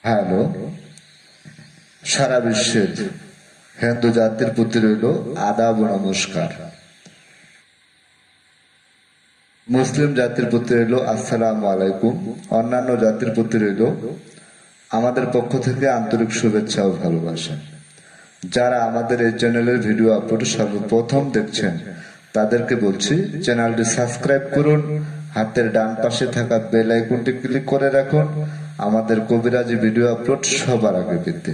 Hello, সারা বিশ্বের হিন্দু জাতির প্রতি রইল আদাব ও নমস্কার। মুসলিম জাতির প্রতি রইল আসসালামু আলাইকুম। অন্যান্য জাতির প্রতি রইল আমাদের পক্ষ থেকে আন্তরিক শুভেচ্ছা ও ভালোবাসা। যারা আমাদের এই চ্যানেলের ভিডিও আপলোড সর্বপ্রথম দেখছেন তাদেরকে বলছি, চ্যানেলটি সাবস্ক্রাইব করুন, হাতের ডান পাশে থাকা বেল আইকনটি ক্লিক করে রাখুন আমাদের কবিরাজি ভিডিও আপলোড সবার আগে পেতে।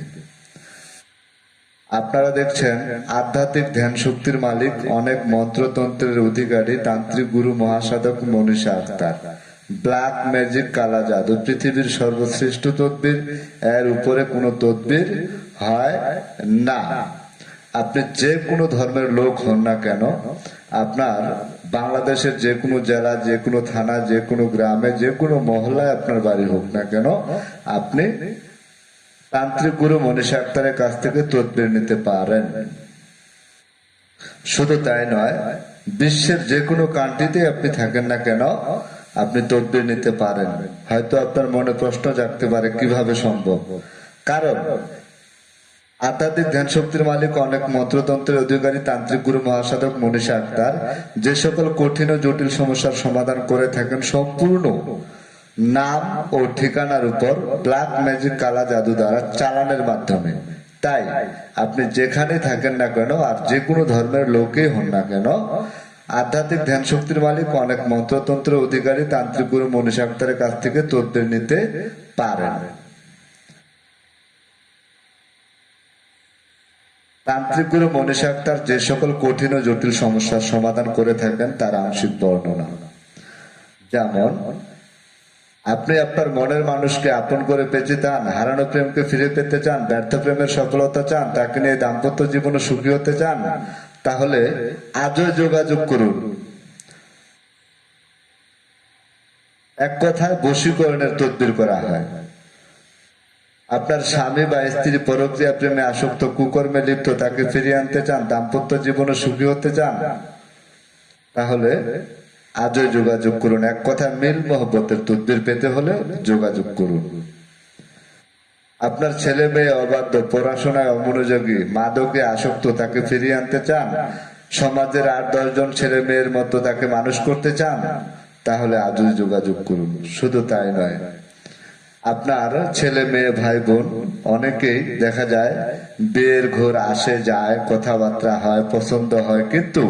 আপনারা দেখছেন আধ্যাত্মিক ধ্যান শক্তির মালিক, অনেক মন্ত্রতন্ত্রের অধিকারী তান্ত্রিক গুরু মহাসাধক মনীষা আক্তার। ব্ল্যাক ম্যাজিক, কালা জাদু পৃথিবীর সর্বশ্রেষ্ঠ তদ্বির, এর উপরে কোনো তদ্বির হয় না। আপনি যে কোনো ধর্মের লোক হন না কেন, আপনার বাংলাদেশের যে কোনো জেলা, যে কোনো থানা, যে কোনো গ্রামে, যে কোনো মহল্লায় আপনার বাড়ি হোক না কেন, আপনি তান্ত্রিক গুরু মনীষা আক্তারের কাছ থেকে তদবির নিতে পারেন। শুধু তাই নয়, বিশ্বের যে কোনো কান্ট্রিতে আপনি থাকেন না কেন, আপনি তদবির নিতে পারেন। হয়তো আপনার মনে প্রশ্ন জাগতে পারে কিভাবে সম্ভব। কারণ আধ্যাত্মিক ধ্যান শক্তির মালিক, অনেক মন্ত্রতন্ত্রের অধিকারী তান্ত্রিক গুরু মহাসাধক মনীষা আক্তার যে সকল কঠিন ও জটিল সমস্যার সমাধান করে থাকেন সম্পূর্ণ নাম ও ঠিকানার উপর ব্ল্যাক ম্যাজিক, কালা জাদু দ্বারা চালানের মাধ্যমে। তাই আপনি যেখানে থাকেন না কেন, আর যে কোনো ধর্মের লোকই হন না কেন, আধ্যাত্মিক ধ্যান শক্তির মালিক, অনেক মন্ত্রতন্ত্রের অধিকারী তান্ত্রিক গুরু মনীষা আক্তারের কাছ থেকে তদবির নিতে পারেন। তান্ত্রিক গুরু মনীষা আক্তার যে সকল কঠিন ও জটিল সমস্যার সমাধান করে থাকেন তার আংশিক বর্ণনা। যেমন, আপনি আপনার মনের মানুষকে আপন করে পেতে চান, হারানো প্রেমকে ফিরে পেতে চান, ব্যর্থ প্রেমের সফলতা চান, তাকে নিয়ে দাম্পত্য জীবনে সুখী হতে চান, তাহলে আজই যোগাযোগ করুন। এক কথায় বশীকরণের তদবির করা হয়। আপনার স্বামী বা স্ত্রী পরক্রিয়া প্রেমে আসক্ত, কুকর্মে লিপ্ত, তাকে ফিরিয়ে আনতে চান, দাম্পত্য জীবনে সুখী হতে চান, তাহলে আজই যোগাযোগ করুন। এক কথা মিল মহব্বতের তদবির পেতে হলে যোগাযোগ করুন। আপনার ছেলে মেয়ে অবাধ্য, পড়াশোনায় অমনোযোগী, মাদকে আসক্ত, তাকে ফিরিয়ে আনতে চান, সমাজের 8-10 জন ছেলে মেয়ের মতো তাকে মানুষ করতে চান, তাহলে আজই যোগাযোগ করুন। শুধু তাই নয়, আপনার ছেলে মেয়ে, ভাই বোন অনেকেই দেখা যায় বিয়ের ঘর আসে যায়, কথাবার্তা হয়, পছন্দ হয়, কিন্তু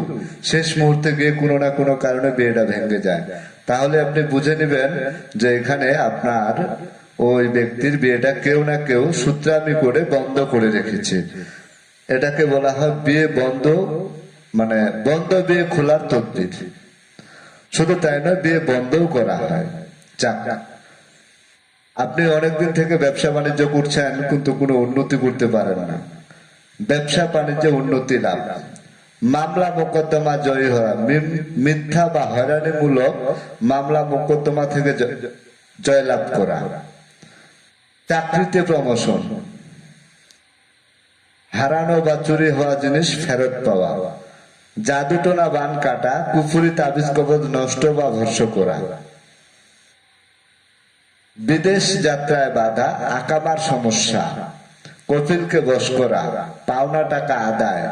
শেষ মুহূর্তে গিয়ে কোনো না কোনো কারণে বিয়েটা ভেঙে যায়। তাহলে আপনি বুঝে নেবেন যে এখানে আপনার ওই ব্যক্তির বিয়েটা কেউ না কেউ সূত্রামি করে বন্ধ করে রেখেছে। এটাকে বলা হয় বিয়ে বন্ধ, মানে বন্ধ বিয়ে খোলার তদবির। শুধু তাই নয়, বিয়ে বন্ধও করা হয়। যাক, আপনি অনেকদিন থেকে ব্যবসা বাণিজ্য করছেন কিন্তু কোনো উন্নতি করতে পারেন না। ব্যবসা বাণিজ্যে উন্নতি লাভ, মামলা মোকদ্দমা জয়ী হওয়া, মিথ্যা বা হয়রানিমূলক মামলা মোকদ্দমা থেকে জয়লাভ করা, চাকরিতে প্রমোশন, হারানো বা চুরি হওয়া জিনিস ফেরত পাওয়া, জাদুটোনা বান কাটা, কুফুরি তাবিজ কবজ নষ্ট বা ভস্য করা, বিদেশ যাত্রায় বাধা, আকামার সমস্যা, কফিলকে বশ করা, পাওনা টাকা আদায়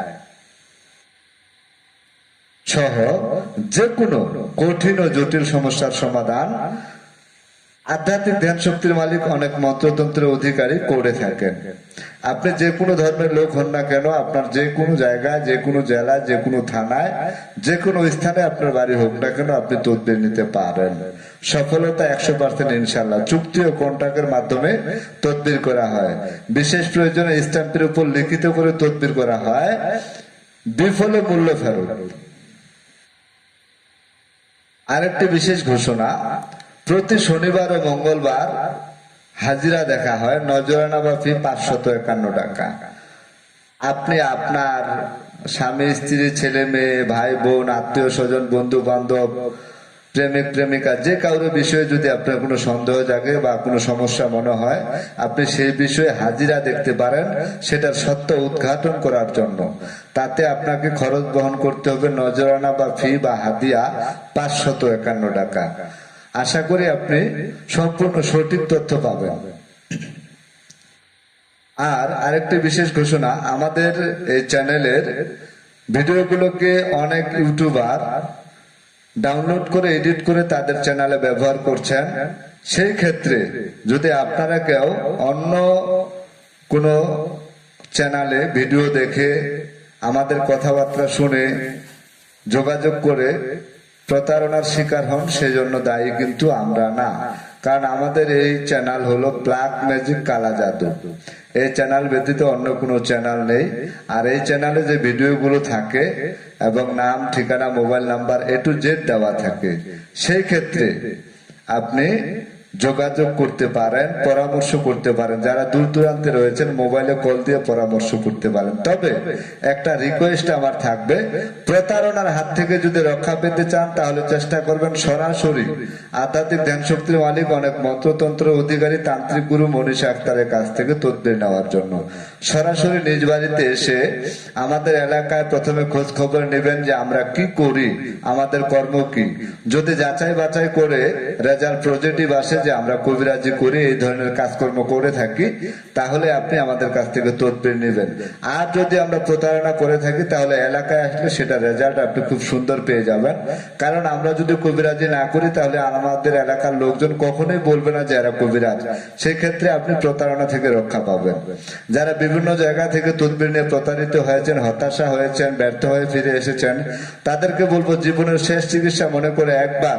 সহ যে কোনো কঠিন ও জটিল সমস্যার সমাধান আধ্যাত্মিক ধ্যান শক্তির মালিক, অনেক মন্ত্রতন্ত্রের অধিকারী করে থাকেন। আপনি যে কোনো ধর্মের লোক হন না কেন, আপনার যে কোনো জায়গায়, যে কোনো জেলায়, যে কোনো থানায়, যে কোনো স্থানে আপনার বাড়ি হোক না কেন, আপনি তদবির নিতে পারেন। সফলতা 100% ইনশাল্লাহ। চুক্তি ও কন্ট্রাক্টের মাধ্যমে তদবির করা হয়। বিশেষ প্রয়োজনে স্ট্যাম্পের উপর লিখিত করে তদবির করা হয়। বিফলে মূল্য ফেরত। আরেকটি বিশেষ ঘোষণা, প্রতি শনিবার ও মঙ্গলবার হাজিরা দেখা হয়, নজরানা বা ফি 551 টাকা। আপনি আপনার স্বামী স্ত্রী, ছেলে মেয়ে, ভাই বোন, আত্মীয় স্বজন, বন্ধু বান্ধব, প্রেমিক প্রেমিকা, যে কারোর বিষয়ে যদি আপনার কোনো সন্দেহ জাগে বা কোনো সমস্যা মনে হয়, আপনি সেই বিষয়ে হাজিরা দেখতে পারেন সেটার সত্য উদ্ঘাটন করার জন্য। তাতে আপনাকে খরচ বহন করতে হবে নজরানা বা ফি বা হাদিয়া 551 টাকা। আশা করি আপনি সম্পূর্ণ সঠিক তথ্য পাবেন। আর আরেকটি বিশেষ ঘোষণা, আমাদের এই চ্যানেলের ভিডিওগুলোকে অনেক ইউটিউবার ডাউনলোড করে এডিট করে তাদের চ্যানেলে ব্যবহার করছেন। সেই ক্ষেত্রে যদি আপনারা কেউ অন্য কোনো চ্যানেলে ভিডিও দেখে আমাদের কথাবার্তা শুনে যোগাযোগ করে প্রতারণার শিকার হন, সেজন্য দায়ী কিন্তু আমরা না। কারণ আমাদের এই চ্যানেল হলো ব্ল্যাক ম্যাজিক, কালা জাদু। এই চ্যানেল ব্যতীত অন্য কোনো চ্যানেল নেই। আর এই চ্যানেলে যে ভিডিওগুলো থাকে এবং নাম, ঠিকানা, mobile number A to Z দেওয়া থাকে, সেই ক্ষেত্রে আপনি যোগাযোগ করতে পারেন, পরামর্শ করতে পারেন। যারা দূর দূরান্তে রয়েছেন মোবাইলে কল দিয়ে পরামর্শ করতে পারেন। তবে একটা রিকোয়েস্ট আমার থাকবে, প্রতারণার হাত থেকে যদি রক্ষা পেতে চান তাহলে চেষ্টা করবেন সরাসরি আধ্যাত্মিক ধ্যান শক্তির মালিক, অনেক মন্ত্রতন্ত্র অধিকারী, তান্ত্রিক গুরু মনীষা আক্তারের কাছ থেকে তদবির নেওয়ার জন্য সরাসরি নিজ বাড়িতে এসে আমাদের এলাকায় প্রথমে খোঁজ খবর নেবেন যে আমরা কি করি, আমাদের কর্ম কি। যদি যাচাই বাছাই করে রেজাল্ট পজিটিভ আসে যে আমরা কবিরাজি করি, এই ধরনের কাজকর্ম করে থাকি, তাহলে আপনি আমাদের কাছ থেকে তদবির নেবেন। আর যদি আমরা প্রতারণা করে থাকি তাহলে এলাকায় আসলে সেটা রেজাল্ট আপনি খুব সুন্দর পেয়ে যাবেন। কারণ আমরা যদি কবিরাজি না করি তাহলে আমাদের এলাকার লোকজন কখনোই বলবে না যে এরা কবিরাজ। সেই ক্ষেত্রে আপনি প্রতারণা থেকে রক্ষা পাবেন। যারা বিভিন্ন জায়গা থেকে তদবির নিয়ে প্রতারিত হয়েছেন, হতাশা হয়েছেন, ব্যর্থ হয়ে ফিরে এসেছেন, তাদেরকে বলবো জীবনের শেষ চিকিৎসা মনে করে একবার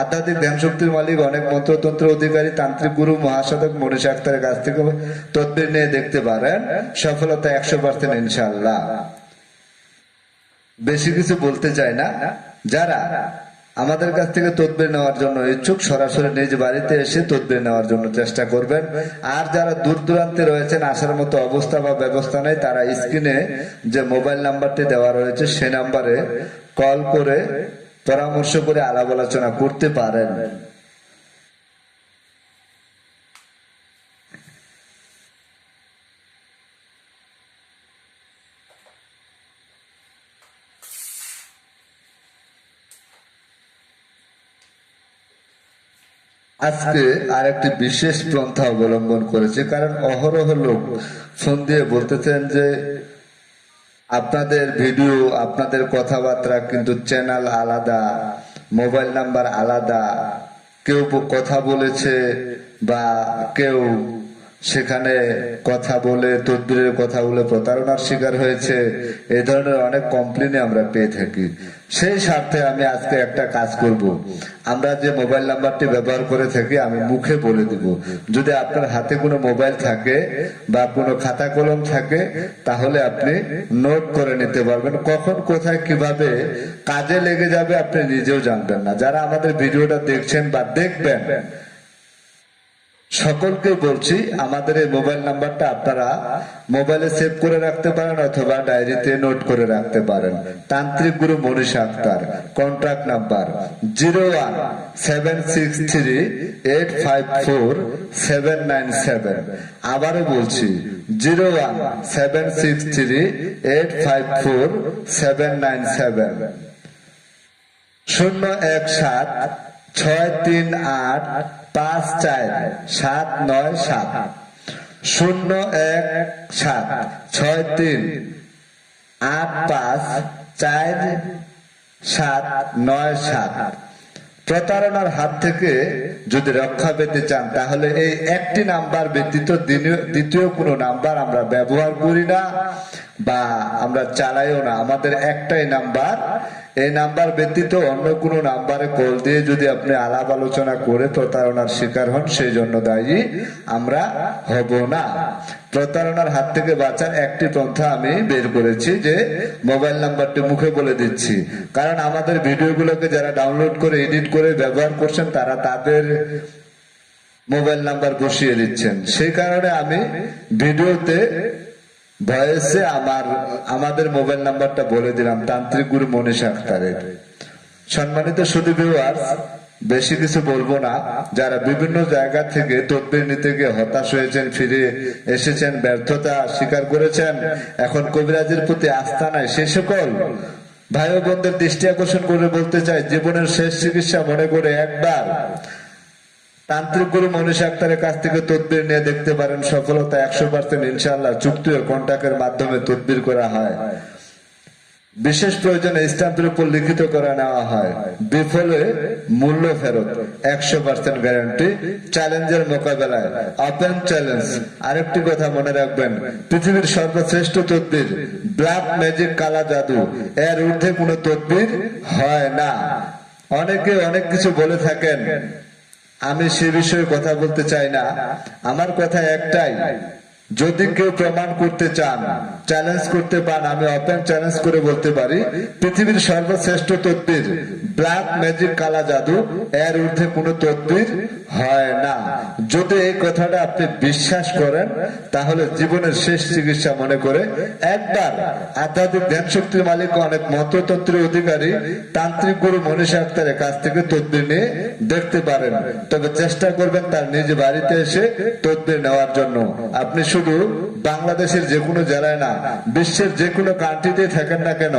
আধ্যাত্মিক ধ্যান শক্তির মালিক, অনেক মন্ত্রতন্ত্র অধিকারী, তান্ত্রিক গুরু মহাসাধক মনীষা আক্তারের কাছ থেকে তদবির নিয়ে দেখতে পারেন। সফলতা 100% ইনশাআল্লাহ। বেশি কিছু বলতে চাই না। যারা আমাদের কাছ থেকে তদবির নেওয়ার জন্য ইচ্ছুক সরাসরি নিজ বাড়িতে এসে তদবির নেওয়ার জন্য চেষ্টা করবেন। আর যারা দূর দূরান্তে রয়েছেন, আসার মতো অবস্থা বা ব্যবস্থা নেই, তারা স্ক্রিনে যে মোবাইল নাম্বারটি দেওয়া রয়েছে সে নাম্বারে কল করে পরামর্শ করে আলাপ আলোচনা করতে পারেন। আজকে আর একটি বিশেষ পন্থা অবলম্বন করেছে। কারণ অহরহ লোক ফোন দিয়ে বলতেছেন যে আপনাদের ভিডিও, আপনাদের কথাবার্তা কিন্তু চ্যানেল আলাদা, মোবাইল নাম্বার আলাদা, কেউ কথা বলেছে বা কেউ সেখানে কথা বলে তদবিরের কথা বলে প্রতারণার শিকার হয়েছে, এই ধরনের অনেক কমপ্লেন আমরা পেয়ে থাকি। সেই স্বার্থে আমি আজকে একটা কাজ করব। আমরা যে মোবাইল নাম্বারটি ব্যবহার করে থাকি আমি মুখে বলে দিব। যদি আপনার হাতে কোনো মোবাইল থাকে বা কোনো খাতা কলম থাকে তাহলে আপনি নোট করে নিতে পারবেন। কখন কোথায় কিভাবে কাজে লেগে যাবে আপনি নিজেও জানবেন না। যারা আমাদের ভিডিওটা দেখছেন বা দেখবেন সকলকে বলছি, আমাদের এই মোবাইল নাম্বারটা আপনারা মোবাইলে সেভ করে রাখতে পারেন অথবা ডায়েরিতে নোট করে রাখতে পারেন। তান্ত্রিক গুরু মনীষা আক্তার, কন্ট্যাক্ট নাম্বার 01763854 আবারও বলছি 01763854 01763854797 017654797। প্রতারণার হাত থেকে যদি রক্ষা পেতে চান তাহলে এই একটি নাম্বার ব্যতীত দ্বিতীয় কোনো নাম্বার আমরা ব্যবহার করি না বা আমরা চালাইও না। আমাদের একটাই নাম্বার। এই নাম্বার ব্যতীত অন্য কোনো নাম্বারে কল দিয়ে যদি আপনি আলাপ আলোচনা করে প্রতারণার শিকার হন, সেই জন্য দায়ী আমরা হব না। প্রতারণার হাত থেকে বাঁচার একটি পন্থা আমি বের করেছি, যে মোবাইল নাম্বারটি মুখে বলে দিচ্ছি। কারণ আমাদের ভিডিওগুলোকে যারা ডাউনলোড করে এডিট করে ব্যবহার করছেন তারা তাদের মোবাইল নাম্বার বসিয়ে দিচ্ছেন। সেই কারণে আমি ভিডিওতে ভয়েসে আমাদের মোবাইল নাম্বারটা বলে দিলাম, তান্ত্রিক গুরু মনীষা আক্তারের। সম্মানিত সুধী ভিউয়ার্স, বেশি কিছু বলবো না। যারা বিভিন্ন জায়গা থেকে তদবির নিতে গিয়ে হতাশ হয়েছেন, ফিরে এসেছেন, ব্যর্থতা স্বীকার করেছেন, এখন কবিরাজের প্রতি আস্থা নাই, সে সকল ভাই ও বোনদের দৃষ্টি আকর্ষণ করে বলতে চাই, জীবনের শেষ চিকিৎসা মনে করে একবার তান্ত্রিক গুরু মনীষ আক্তারের কাছ থেকে তদবির নিয়ে দেখতে পারেন, সফলতা 100% ইনশাআল্লাহ। চুক্তি ও কন্ট্রাক্টের মাধ্যমে তদবির করা হয়, বিশেষ প্রয়োজনে স্ট্যাম্পের উপর লিখিত করে নেওয়া হয়, বিফলে মূল্য ফেরত, 100% গ্যারান্টি। চ্যালেঞ্জের মোকাবেলায় ওপেন চ্যালেঞ্জ। আরেকটি কথা মনে রাখবেন, পৃথিবীর সর্বশ্রেষ্ঠ তদবির ব্ল্যাক ম্যাজিক, কালা জাদু, এর ঊর্ধ্বে কোনো তদবির হয় না। অনেকে অনেক কিছু বলে থাকেন, আমি সে বিষয়ে কথা বলতে চাই না। আমার কথা একটাই, যদি কেউ প্রমাণ করতে চান, চ্যালেঞ্জ করতে পান, আমি ওপেন চ্যালেঞ্জ করে বলতে পারি, পৃথিবীর সর্বশ্রেষ্ঠ তদবির ব্ল্যাক ম্যাজিক, কালা জাদু, এর ঊর্ধ্বে কোনো তদবির হয় না। যদি এই কথাটা আপনি বিশ্বাস করেন, তাহলে জীবনের শেষ চিকিৎসা মনে করে একবার আধ্যাত্মিক ধ্যান শক্তির মালিক, অনেক মন্ত্রতন্ত্রের অধিকারী তান্ত্রিক গুরু মনীষ আক্তারের কাছ থেকে তদবির নিয়ে দেখতে পারেন। তবে চেষ্টা করবেন তার নিজ বাড়িতে এসে তদবির নেওয়ার জন্য। আপনি শুধু বাংলাদেশের যে কোনো জেলায় না, বিশ্বের যে কোনো কান্ট্রিতে থাকেন না কেন,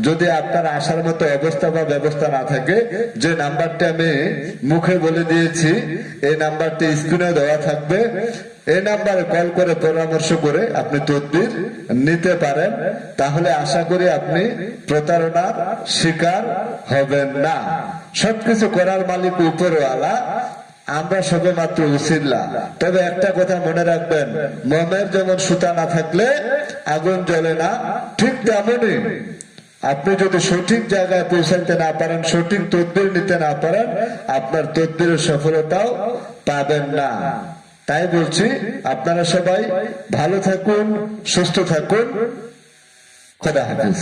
যদি আপনার আসার মতো অবস্থা বা ব্যবস্থা না থাকে, যে নাম্বারটি আমি মুখে বলে দিয়েছি, এই নাম্বারটি স্ক্রিনে দেওয়া থাকবে, এই নাম্বারে কল করে পরামর্শ করে আপনি তদবির নিতে পারেন। তাহলে আশা করি আপনি প্রতারণার শিকার হবেন না। সবকিছু করার মালিক উপরওয়ালা, আমরা সবে মাত্র উসিলা। তবে একটা কথা মনে রাখবেন, মোমের যেমন সুতা না থাকলে আগুন জ্বলে না, ঠিক তেমনই আপনি যদি সঠিক জায়গায় পৌঁছাইতে না পারেন, সঠিক তদবির নিতে না পারেন, আপনার তদবিরের সফলতাও পাবেন না। তাই বলছি, আপনারা সবাই ভালো থাকুন, সুস্থ থাকুন। খোদা হাফেজ।